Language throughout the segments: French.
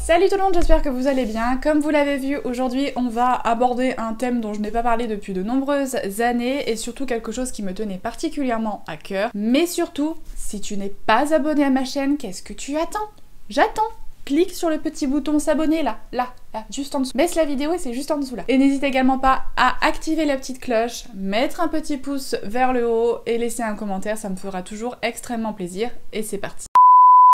Salut tout le monde, j'espère que vous allez bien. Comme vous l'avez vu, aujourd'hui on va aborder un thème dont je n'ai pas parlé depuis de nombreuses années et surtout quelque chose qui me tenait particulièrement à cœur. Mais surtout, si tu n'es pas abonné à ma chaîne, qu'est-ce que tu attends? J'attends! Clique sur le petit bouton s'abonner là, juste en dessous. Baisse la vidéo et c'est juste en dessous là. Et n'hésite également pas à activer la petite cloche, mettre un petit pouce vers le haut et laisser un commentaire, ça me fera toujours extrêmement plaisir. Et c'est parti.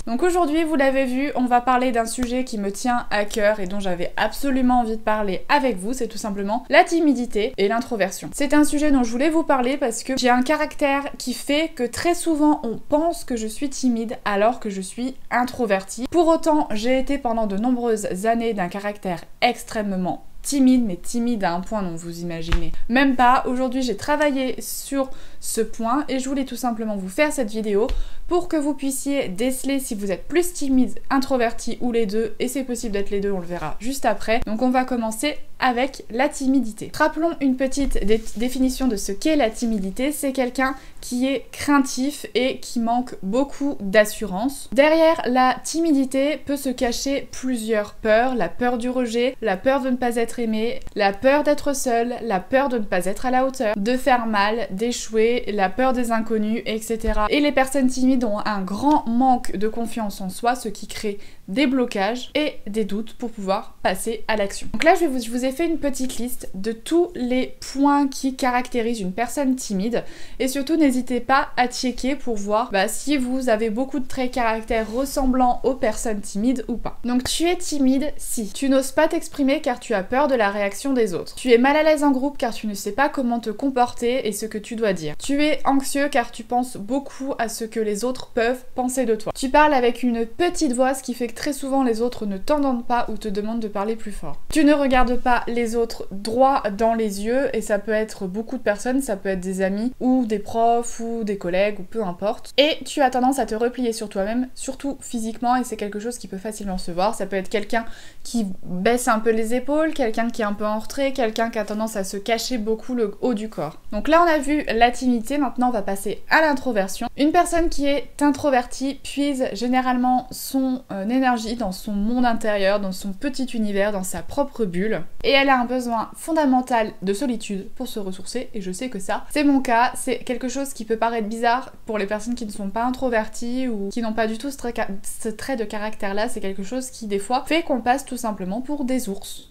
Donc aujourd'hui, vous l'avez vu, on va parler d'un sujet qui me tient à cœur et dont j'avais absolument envie de parler avec vous, c'est tout simplement la timidité et l'introversion. C'est un sujet dont je voulais vous parler parce que j'ai un caractère qui fait que très souvent on pense que je suis timide alors que je suis introvertie. Pour autant, j'ai été pendant de nombreuses années d'un caractère extrêmement timide, mais timide à un point dont vous imaginez même pas. Aujourd'hui, j'ai travaillé sur ce point et je voulais tout simplement vous faire cette vidéo pour que vous puissiez déceler si vous êtes plus timide, introverti ou les deux, et c'est possible d'être les deux, on le verra juste après. Donc on va commencer avec la timidité. Rappelons une petite définition de ce qu'est la timidité, c'est quelqu'un qui est craintif et qui manque beaucoup d'assurance. Derrière la timidité peut se cacher plusieurs peurs, la peur du rejet, la peur de ne pas être aimé, la peur d'être seul, la peur de ne pas être à la hauteur, de faire mal, d'échouer, la peur des inconnus, etc. Et les personnes timides ont un grand manque de confiance en soi, ce qui crée des blocages et des doutes pour pouvoir passer à l'action. Donc là, je vous ai fait une petite liste de tous les points qui caractérisent une personne timide et surtout n'hésitez pas à checker pour voir si vous avez beaucoup de traits caractère ressemblant aux personnes timides ou pas. Donc tu es timide si tu n'oses pas t'exprimer car tu as peur de la réaction des autres. Tu es mal à l'aise en groupe car tu ne sais pas comment te comporter et ce que tu dois dire. Tu es anxieux car tu penses beaucoup à ce que les autres peuvent penser de toi. Tu parles avec une petite voix, ce qui fait que très souvent les autres ne t'entendent pas ou te demandent de parler plus fort. Tu ne regardes pas les autres droit dans les yeux et ça peut être beaucoup de personnes, ça peut être des amis ou des profs ou des collègues ou peu importe. Et tu as tendance à te replier sur toi-même, surtout physiquement, et c'est quelque chose qui peut facilement se voir. Ça peut être quelqu'un qui baisse un peu les épaules, quelqu'un qui est un peu en retrait, quelqu'un qui a tendance à se cacher beaucoup le haut du corps. Donc là on a vu la timidité, maintenant on va passer à l'introversion. Une personne qui est introvertie puise généralement son énergie dans son monde intérieur, dans son petit univers, dans sa propre bulle. Et elle a un besoin fondamental de solitude pour se ressourcer, et je sais que ça, c'est mon cas. C'est quelque chose qui peut paraître bizarre pour les personnes qui ne sont pas introverties ou qui n'ont pas du tout ce trait de caractère-là. C'est quelque chose qui, des fois, fait qu'on passe tout simplement pour des ours.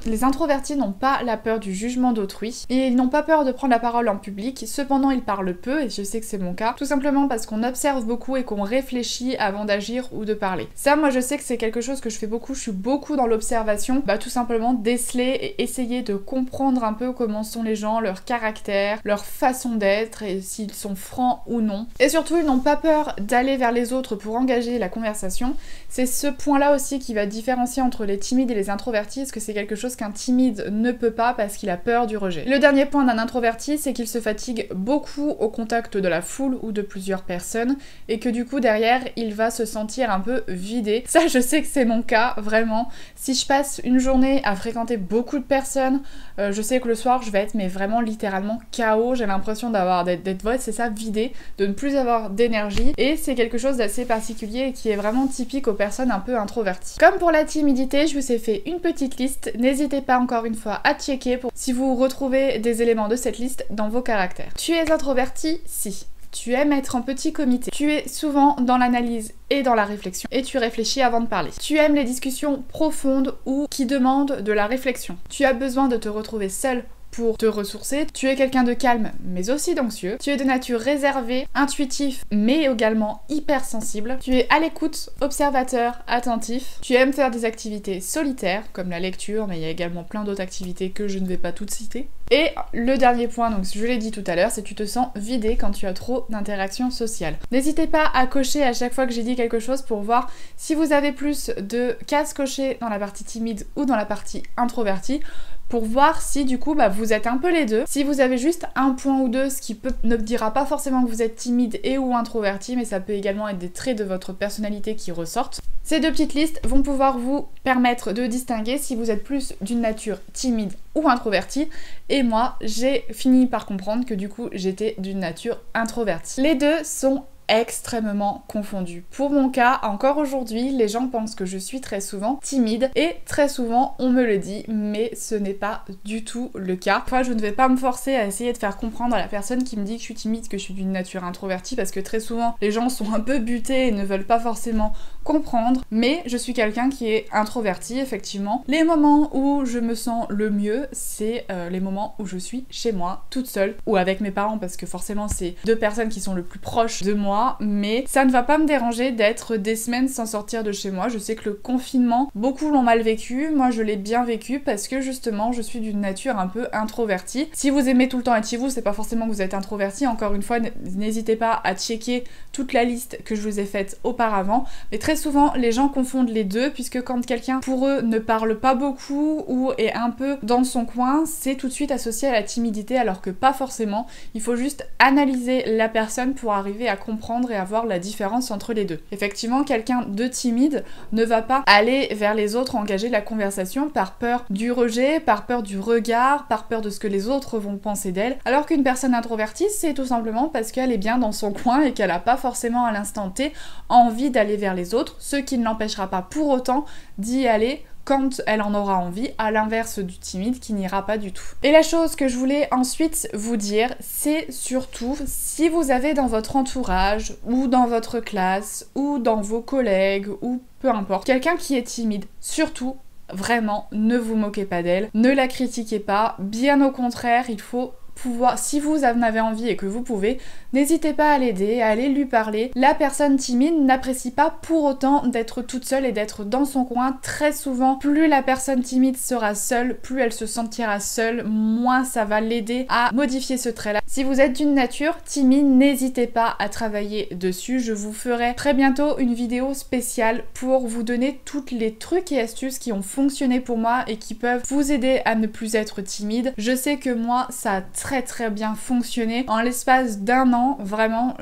Les introvertis n'ont pas la peur du jugement d'autrui et ils n'ont pas peur de prendre la parole en public, cependant ils parlent peu, et je sais que c'est mon cas, tout simplement parce qu'on observe beaucoup et qu'on réfléchit avant d'agir ou de parler. Ça, moi je sais que c'est quelque chose que je fais beaucoup, je suis beaucoup dans l'observation, tout simplement déceler et essayer de comprendre un peu comment sont les gens, leur caractère, leur façon d'être et s'ils sont francs ou non. Et surtout ils n'ont pas peur d'aller vers les autres pour engager la conversation. C'est ce point-là aussi qui va différencier entre les timides et les introvertis, parce que c'est quelque chose qu'un timide ne peut pas parce qu'il a peur du rejet. Le dernier point d'un introverti, c'est qu'il se fatigue beaucoup au contact de la foule ou de plusieurs personnes et que du coup derrière il va se sentir un peu vidé. Ça, je sais que c'est mon cas, vraiment. Si je passe une journée à fréquenter beaucoup de personnes, je sais que le soir je vais être vraiment littéralement KO, j'ai l'impression d'être c'est ça, vidé, de ne plus avoir d'énergie, et c'est quelque chose d'assez particulier et qui est vraiment typique aux personnes un peu introverties. Comme pour la timidité, je vous ai fait une petite liste, n'hésitez pas encore une fois à checker si vous retrouvez des éléments de cette liste dans vos caractères. Tu es introverti si tu aimes être en petit comité, tu es souvent dans l'analyse et dans la réflexion, et tu réfléchis avant de parler. Tu aimes les discussions profondes ou qui demandent de la réflexion. Tu as besoin de te retrouver seul pour te ressourcer. Tu es quelqu'un de calme mais aussi d'anxieux. Tu es de nature réservée, intuitif mais également hypersensible. Tu es à l'écoute, observateur, attentif. Tu aimes faire des activités solitaires comme la lecture, mais il y a également plein d'autres activités que je ne vais pas toutes citer. Et le dernier point, donc je l'ai dit tout à l'heure, c'est que tu te sens vidé quand tu as trop d'interactions sociales. N'hésitez pas à cocher à chaque fois que j'ai dit quelque chose pour voir si vous avez plus de cases cochées dans la partie timide ou dans la partie introvertie, pour voir si du coup vous êtes un peu les deux. Si vous avez juste un point ou deux, ce qui ne dira pas forcément que vous êtes timide et ou introverti, mais ça peut également être des traits de votre personnalité qui ressortent. Ces deux petites listes vont pouvoir vous permettre de distinguer si vous êtes plus d'une nature timide ou introvertie, et moi j'ai fini par comprendre que du coup j'étais d'une nature introvertie. Les deux sont extrêmement confondue. Pour mon cas, encore aujourd'hui, les gens pensent que je suis très souvent timide et très souvent on me le dit, mais ce n'est pas du tout le cas. Enfin, je ne vais pas me forcer à essayer de faire comprendre à la personne qui me dit que je suis timide que je suis d'une nature introvertie, parce que très souvent les gens sont un peu butés et ne veulent pas forcément comprendre, mais je suis quelqu'un qui est introverti effectivement. Les moments où je me sens le mieux, c'est les moments où je suis chez moi, toute seule, ou avec mes parents, parce que forcément c'est deux personnes qui sont le plus proches de moi, mais ça ne va pas me déranger d'être des semaines sans sortir de chez moi. Je sais que le confinement, beaucoup l'ont mal vécu, moi je l'ai bien vécu parce que justement je suis d'une nature un peu introvertie. Si vous aimez tout le temps être chez vous, c'est pas forcément que vous êtes introverti, encore une fois, n'hésitez pas à checker toute la liste que je vous ai faite auparavant, mais très souvent les gens confondent les deux, puisque quand quelqu'un pour eux ne parle pas beaucoup ou est un peu dans son coin, c'est tout de suite associé à la timidité, alors que pas forcément. Il faut juste analyser la personne pour arriver à comprendre et à voir la différence entre les deux. Effectivement, quelqu'un de timide ne va pas aller vers les autres, engager la conversation par peur du rejet, par peur du regard, par peur de ce que les autres vont penser d'elle, alors qu'une personne introvertie, c'est tout simplement parce qu'elle est bien dans son coin et qu'elle n'a pas forcément à l'instant T envie d'aller vers les autres, ce qui ne l'empêchera pas pour autant d'y aller quand elle en aura envie, à l'inverse du timide qui n'ira pas du tout. Et la chose que je voulais ensuite vous dire, c'est surtout si vous avez dans votre entourage, ou dans votre classe, ou dans vos collègues, ou peu importe, quelqu'un qui est timide, surtout, vraiment, ne vous moquez pas d'elle, ne la critiquez pas, bien au contraire, il faut pouvoir, si vous en avez envie et que vous pouvez, n'hésitez pas à l'aider, à aller lui parler. La personne timide n'apprécie pas pour autant d'être toute seule et d'être dans son coin. Très souvent, plus la personne timide sera seule, plus elle se sentira seule, moins ça va l'aider à modifier ce trait-là. Si vous êtes d'une nature timide, n'hésitez pas à travailler dessus. Je vous ferai très bientôt une vidéo spéciale pour vous donner tous les trucs et astuces qui ont fonctionné pour moi et qui peuvent vous aider à ne plus être timide. Je sais que moi, ça a très bien fonctionné. En l'espace d'un an, vraiment,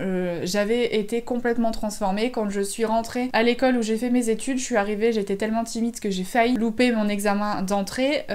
j'avais été complètement transformée. Quand je suis rentrée à l'école où j'ai fait mes études, je suis arrivée, j'étais tellement timide que j'ai failli louper mon examen d'entrée.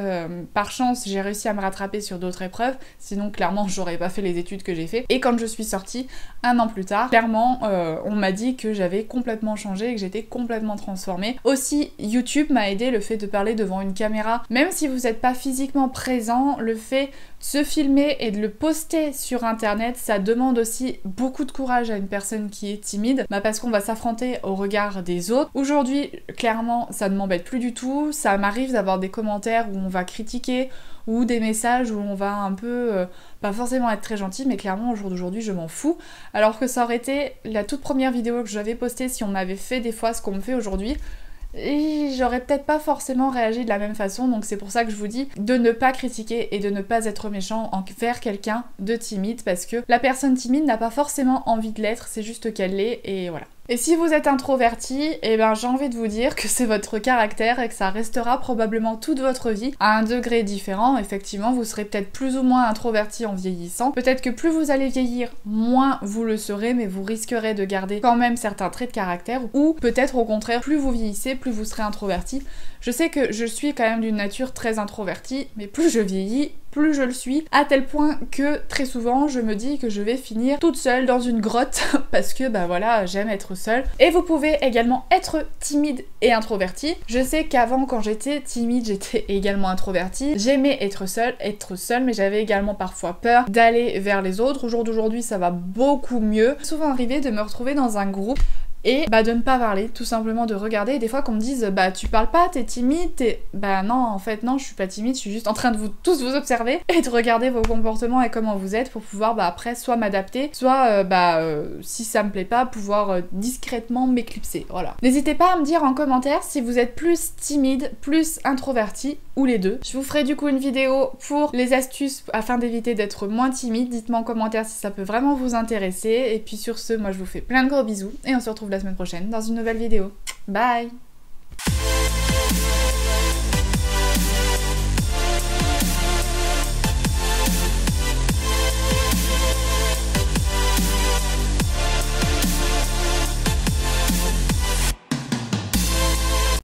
Par chance, j'ai réussi à me rattraper sur d'autres épreuves, sinon clairement j'aurais pas fait les études que j'ai fait. Et quand je suis sortie, un an plus tard, clairement, on m'a dit que j'avais complètement changé et que j'étais complètement transformée. Aussi, YouTube m'a aidé, le fait de parler devant une caméra, même si vous n'êtes pas physiquement présent, le fait de se filmer et de le poster sur internet, ça demande aussi beaucoup de courage à une personne qui est timide, parce qu'on va s'affronter au regard des autres. Aujourd'hui, clairement, ça ne m'embête plus du tout. Ça m'arrive d'avoir des commentaires où on va critiquer ou des messages où on va un peu, pas forcément être très gentil, mais clairement au jour d'aujourd'hui je m'en fous. Alors que ça aurait été la toute première vidéo que j'avais postée si on m'avait fait des fois ce qu'on me fait aujourd'hui. Et j'aurais peut-être pas forcément réagi de la même façon, donc c'est pour ça que je vous dis de ne pas critiquer et de ne pas être méchant envers quelqu'un de timide, parce que la personne timide n'a pas forcément envie de l'être, c'est juste qu'elle l'est, et voilà. Et si vous êtes introverti, eh ben j'ai envie de vous dire que c'est votre caractère et que ça restera probablement toute votre vie à un degré différent. Effectivement, vous serez peut-être plus ou moins introverti en vieillissant. Peut-être que plus vous allez vieillir, moins vous le serez, mais vous risquerez de garder quand même certains traits de caractère. Ou peut-être au contraire, plus vous vieillissez, plus vous serez introverti. Je sais que je suis quand même d'une nature très introvertie, mais plus je vieillis, plus je le suis, à tel point que très souvent je me dis que je vais finir toute seule dans une grotte parce que bah voilà, j'aime être seule. Et vous pouvez également être timide et introverti. Je sais qu'avant, quand j'étais timide, j'étais également introvertie. J'aimais être seule, mais j'avais également parfois peur d'aller vers les autres. Au jour d'aujourd'hui, ça va beaucoup mieux. C'est souvent arrivé de me retrouver dans un groupe et de ne pas parler, tout simplement de regarder, et des fois qu'on me dise tu parles pas, t'es timide, non, en fait non, je suis pas timide, je suis juste en train de vous tous vous observer et de regarder vos comportements et comment vous êtes pour pouvoir après soit m'adapter, soit si ça me plaît pas, pouvoir discrètement m'éclipser, voilà. N'hésitez pas à me dire en commentaire si vous êtes plus timide, plus introverti ou les deux. Je vous ferai du coup une vidéo pour les astuces afin d'éviter d'être moins timide. Dites-moi en commentaire si ça peut vraiment vous intéresser, et puis sur ce, moi je vous fais plein de gros bisous et on se retrouve la semaine prochaine dans une nouvelle vidéo. Bye!